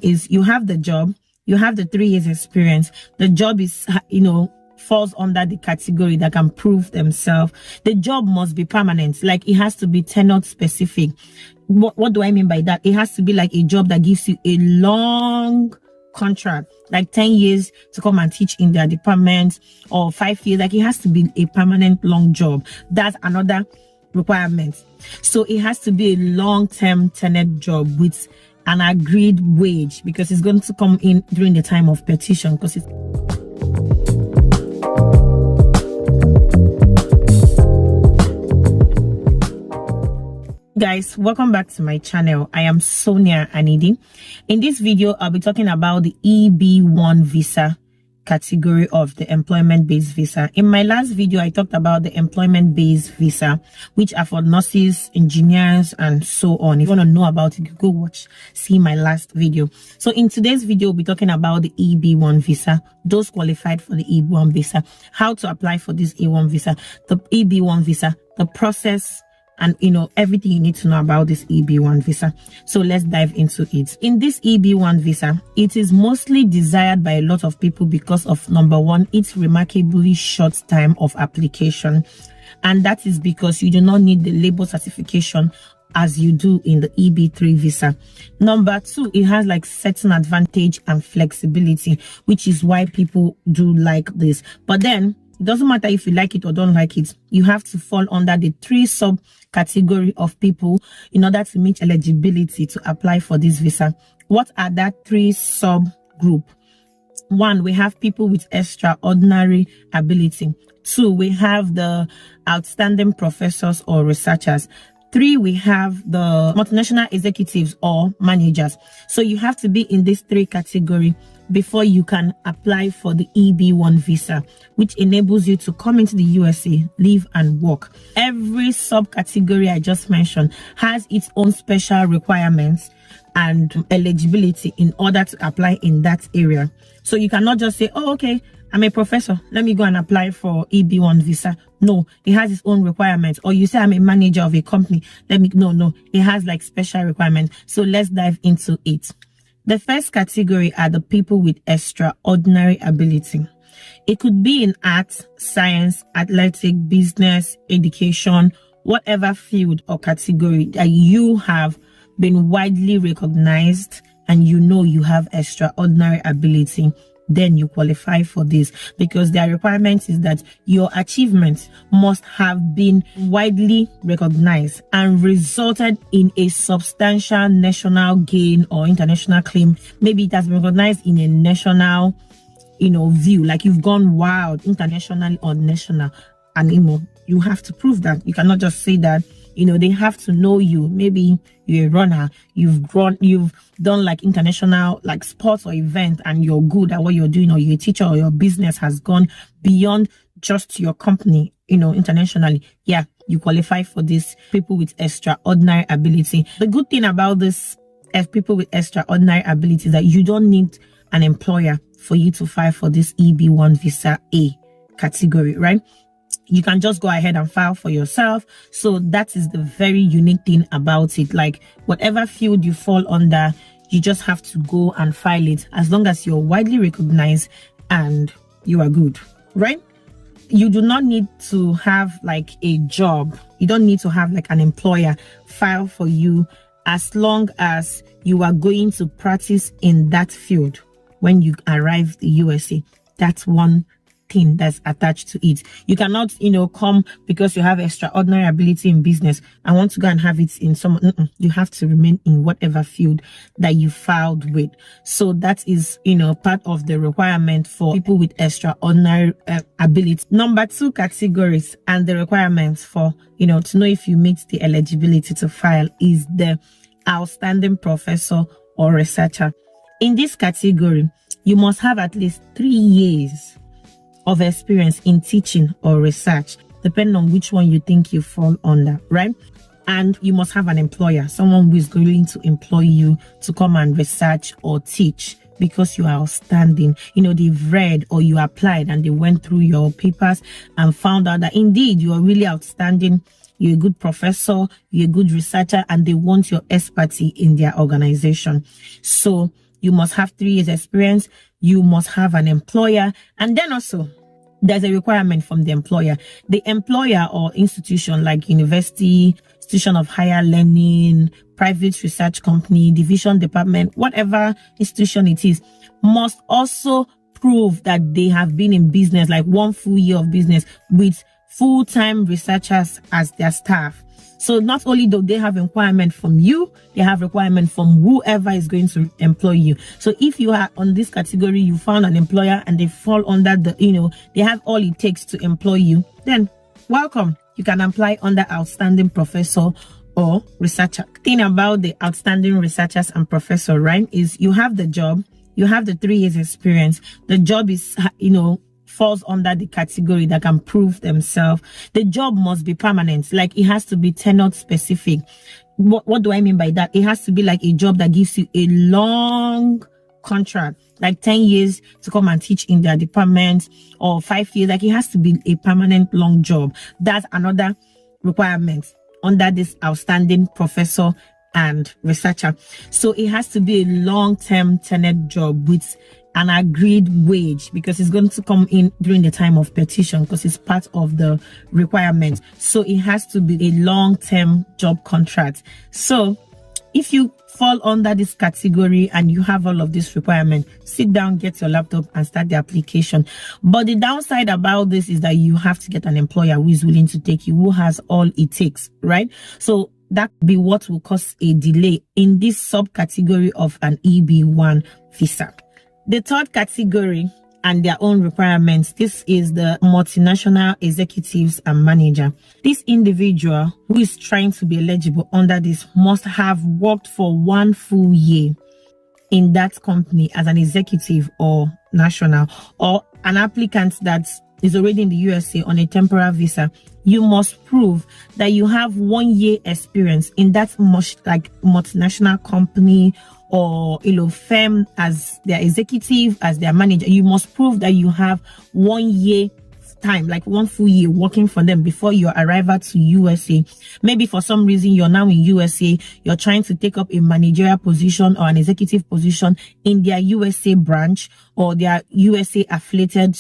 is you have the job, you have the 3 years experience. The job is, falls under the category that can prove themselves. The job must be permanent. Like, it has to be tenure specific. What do I mean by that? It has to be like a job that gives you a long contract, like 10 years to come and teach in their department, or 5 years. Like, it has to be a permanent long job. That's another requirement. So it has to be a long-term tenured job with an agreed wage, because it's going to come in during the time of petition, because it's guys, welcome back to my channel. I am Sonia Anidi. In this video, I'll be talking about the EB-1 visa category of the employment-based visa. In my last video, I talked about the employment-based visa, which are for nurses, engineers, and so on. If you want to know about it, you go see my last video. So in today's video, we'll be talking about the EB-1 visa, those qualified for the EB-1 visa, how to apply for this E1 visa, the EB-1 visa, the process, and everything you need to know about this EB-1 visa. So let's dive into it. In this EB-1 visa, it is mostly desired by a lot of people because of, number one, its remarkably short time of application, and that is because you do not need the labor certification as you do in the EB-3 visa. Number two, it has like certain advantage and flexibility, which is why people do like this. But then it doesn't matter if you like it or don't like it. You have to fall under the 3 subcategory of people in order to meet eligibility to apply for this visa. What are that 3 subgroup? 1, we have people with extraordinary ability. 2, we have the outstanding professors or researchers. 3, we have the multinational executives or managers. So you have to be in these 3 categories before you can apply for the EB-1 visa, which enables you to come into the USA, live and work. Every subcategory I just mentioned has its own special requirements and eligibility in order to apply in that area. So you cannot just say, oh, okay, I'm a professor, let me go and apply for EB-1 visa. No, it has its own requirements. Or you say I'm a manager of a company, no, it has like special requirements. So let's dive into it. The first category are the people with extraordinary ability. It could be in arts, science, athletic, business, education, whatever field or category that you have been widely recognized and you have extraordinary ability. Then you qualify for this, because their requirement is that your achievements must have been widely recognized and resulted in a substantial national gain or international claim. Maybe it has been recognized in a national, view, like you've gone wild internationally or national, and you have to prove that. You cannot just say that. They have to know you. Maybe you're a runner, you've done like international like sports or event, and you're good at what you're doing, or you're a teacher, or your business has gone beyond just your company, internationally. Yeah, you qualify for this people with extraordinary ability. The good thing about this people with extraordinary ability is that you don't need an employer for you to file for this EB-1 visa A category, right? You can just go ahead and file for yourself. So that is the very unique thing about it. Like, whatever field you fall under, you just have to go and file it, as long as you're widely recognized and you are good, right? You do not need to have like a job. You don't need to have like an employer file for you, as long as you are going to practice in that field when you arrive the USA. That's one thing that's attached to it. You cannot, come because you have extraordinary ability in business and want to go and have it in some. You have to remain in whatever field that you filed with. So that is, part of the requirement for people with extraordinary ability. Number 2 categories and the requirements for, to know if you meet the eligibility to file is the outstanding professor or researcher. In this category, you must have at least 3 years of experience in teaching or research, depending on which one you think you fall under, right? And you must have an employer, someone who is going to employ you to come and research or teach, because you are outstanding. They've read or you applied and they went through your papers and found out that indeed you are really outstanding. You're a good professor, you're a good researcher, and they want your expertise in their organization. So you must have 3 years experience, you must have an employer, and then also there's a requirement from the employer. The employer or institution like university, institution of higher learning, private research company, division, department, whatever institution it is, must also prove that they have been in business, like 1 full year of business with full-time researchers as their staff. So not only do they have requirement from you, they have requirement from whoever is going to employ you. So if you are on this category, you found an employer and they fall under the, they have all it takes to employ you, then welcome. You can apply under outstanding professor or researcher. Thing about the outstanding researchers and professor, right, is you have the job, you have the 3 years experience. The job is, falls under the category that can prove themselves. The job must be permanent, like it has to be tenure specific. What do I mean by that? It has to be like a job that gives you a long contract, like 10 years to come and teach in their department, or 5 years. Like it has to be a permanent long job. That's another requirement under this outstanding professor and researcher. So it has to be a long-term tenured job with an agreed wage, because it's going to come in during the time of petition, because it's part of the requirement. So it has to be a long-term job contract. So if you fall under this category and you have all of this requirement, sit down, get your laptop and start the application. But the downside about this is that you have to get an employer who is willing to take you, who has all it takes, right? So that be what will cause a delay in this subcategory of an EB-1 visa. The third category and their own requirements, this is the multinational executives and manager. This individual who is trying to be eligible under this must have worked for 1 full year in that company as an executive or national, or an applicant that is already in the USA on a temporary visa. You must prove that you have 1 year experience in that multinational company or firm as their executive, as their manager. You must prove that you have 1 year time, like 1 full year working for them before your arrival to USA. Maybe for some reason you're now in USA, you're trying to take up a managerial position or an executive position in their USA branch or their USA affiliated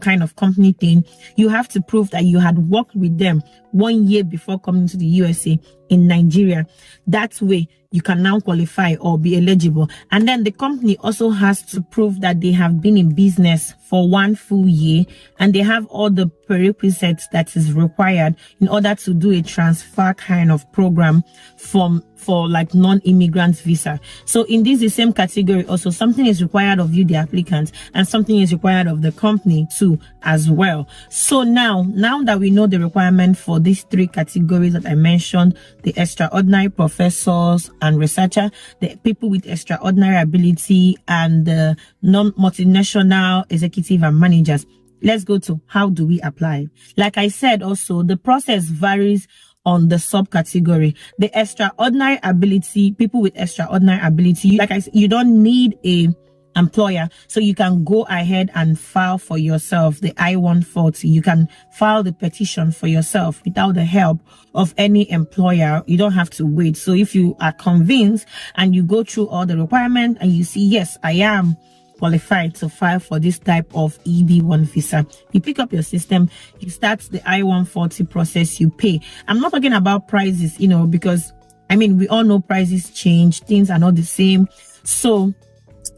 kind of company thing. You have to prove that you had worked with them 1 year before coming to the USA in Nigeria. That way you can now qualify or be eligible. And then the company also has to prove that they have been in business for 1 full year and they have all the prerequisites that is required in order to do a transfer kind of program for like non-immigrant visa. So in this the same category also, something is required of you, the applicant, and something is required of the company too as well. So now that we know the requirement for these 3 categories that I mentioned, the extraordinary professors and researcher, the people with extraordinary ability, and the non-multinational executive and managers, let's go to how do we apply. Like I said also, the process varies on the subcategory. The extraordinary ability, people with extraordinary ability, like I said, you don't need a employer, so you can go ahead and file for yourself the I-140. You can file the petition for yourself without the help of any employer. You don't have to wait. So if you are convinced and you go through all the requirements and you see, yes, I am qualified to file for this type of EB-1 visa, you pick up your system, you start the I-140 process, you pay. I'm not talking about prices, because we all know prices change, things are not the same. So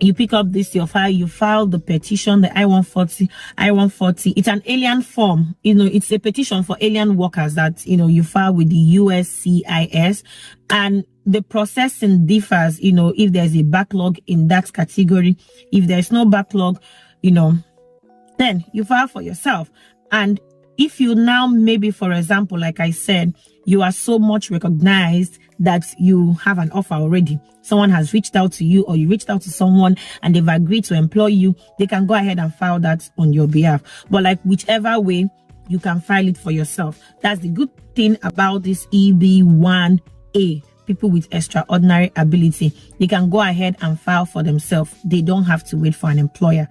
you pick up your file, you file the petition, the I-140. It's an alien form, it's a petition for alien workers that, you file with the USCIS, and the processing differs, if there's a backlog in that category. If there's no backlog, then you file for yourself. And if you now, maybe for example, like I said, you are so much recognized that you have an offer already, someone has reached out to you or you reached out to someone and they've agreed to employ you, they can go ahead and file that on your behalf. But like whichever way, you can file it for yourself. That's the good thing about this EB-1A. People with extraordinary ability, they can go ahead and file for themselves. They don't have to wait for an employer.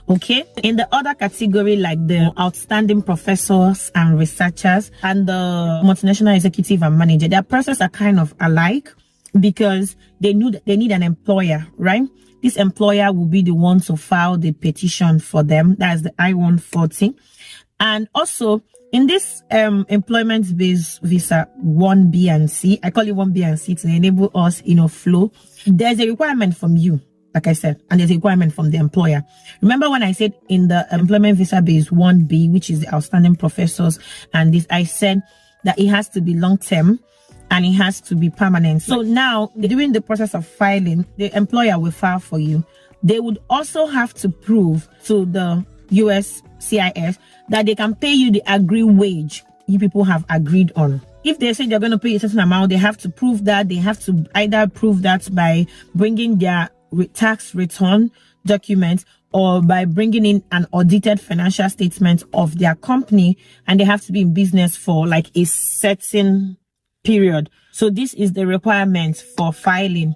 Okay. In the other category, like the outstanding professors and researchers and the multinational executive and manager, their process are kind of alike because they need an employer, right? this employer will be the one to file the petition for them. That's the I-140. And also in this employment-based visa 1B and C, I call it 1B and C to enable us, flow. There's a requirement from you, like I said, and there's a requirement from the employer. Remember when I said in the employment visa base 1B, which is the outstanding professors, and this, I said that it has to be long-term and it has to be permanent. So now, during the process of filing, the employer will file for you. They would also have to prove to the USCIS that they can pay you the agreed wage you people have agreed on. If they say they're going to pay a certain amount, they have to prove that. They have to either prove that by bringing their tax return documents or by bringing in an audited financial statement of their company, and they have to be in business for like a certain period. So this is the requirement for filing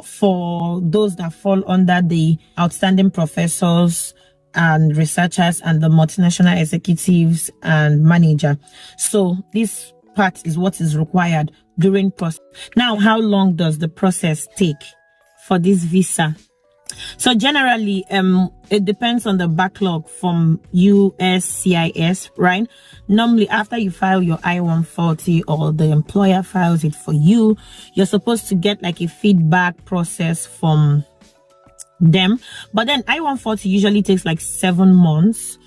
for those that fall under the outstanding professors and researchers and the multinational executives and manager. So this part is what is required during process. Now, how long does the process take for this visa? So generally, it depends on the backlog from USCIS, right? Normally, after you file your I-140 or the employer files it for you, you're supposed to get like a feedback process from them. But then I-140 usually takes like 7 months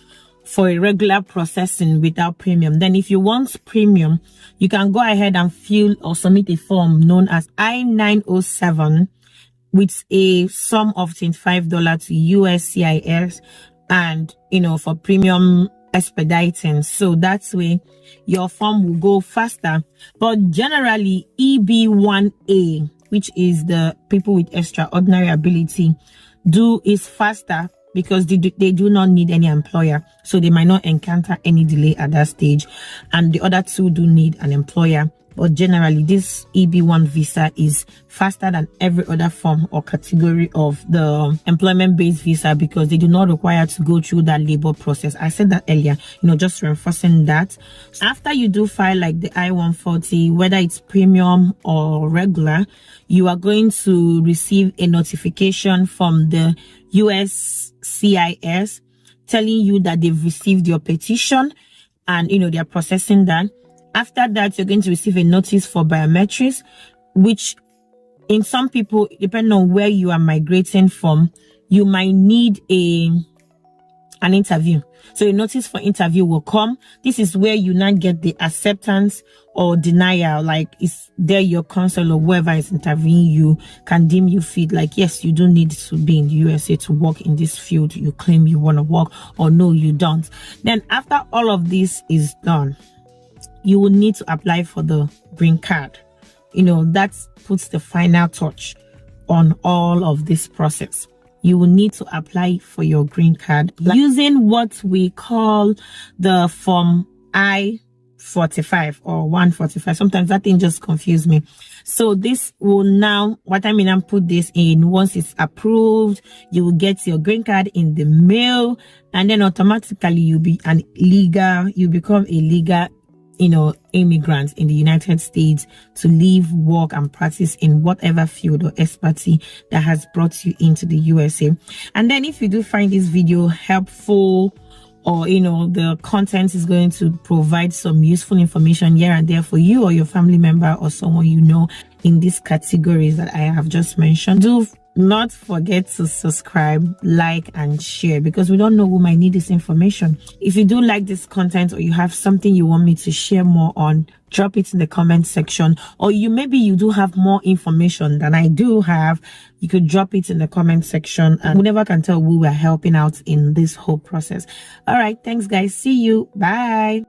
for a regular processing without premium. Then if you want premium, you can go ahead and fill or submit a form known as I-907 with a sum of $25 to USCIS and, for premium expediting. So that's way your form will go faster. But generally, EB-1A, which is the people with extraordinary ability, is faster because they do not need any employer. So they might not encounter any delay at that stage. And the other two do need an employer. But generally, this EB-1 visa is faster than every other form or category of the employment-based visa because they do not require to go through that labor process. I said that earlier, just reinforcing that. After you do file like the I-140, whether it's premium or regular, you are going to receive a notification from the USCIS telling you that they've received your petition and, they're processing that. After that, you're going to receive a notice for biometrics, which in some people, depending on where you are migrating from, you might need an interview. So a notice for interview will come. This is where you now get the acceptance or denial. Like, is there your counsel or whoever is interviewing you can deem you fit, like, yes, you do need to be in the USA to work in this field you claim you want to work, or no, you don't. Then after all of this is done, you will need to apply for the green card. That puts the final touch on all of this process. You will need to apply for your green card using what we call the form I-45 or 145. Sometimes that thing just confuses me. So this will now, what I mean, I'm put this in. Once it's approved, you will get your green card in the mail, and then automatically you become a legal immigrants in the United States to live, work, and practice in whatever field or expertise that has brought you into the USA. And then if you do find this video helpful, or the content is going to provide some useful information here and there for you or your family member or someone in these categories that I have just mentioned, do not forget to subscribe, like, and share, because we don't know who might need this information. If you do like this content, or you have something you want me to share more on, drop it in the comment section. Or maybe you do have more information than I do have, you could drop it in the comment section, and we never can tell who we're helping out in this whole process. All right, thanks guys, see you, bye.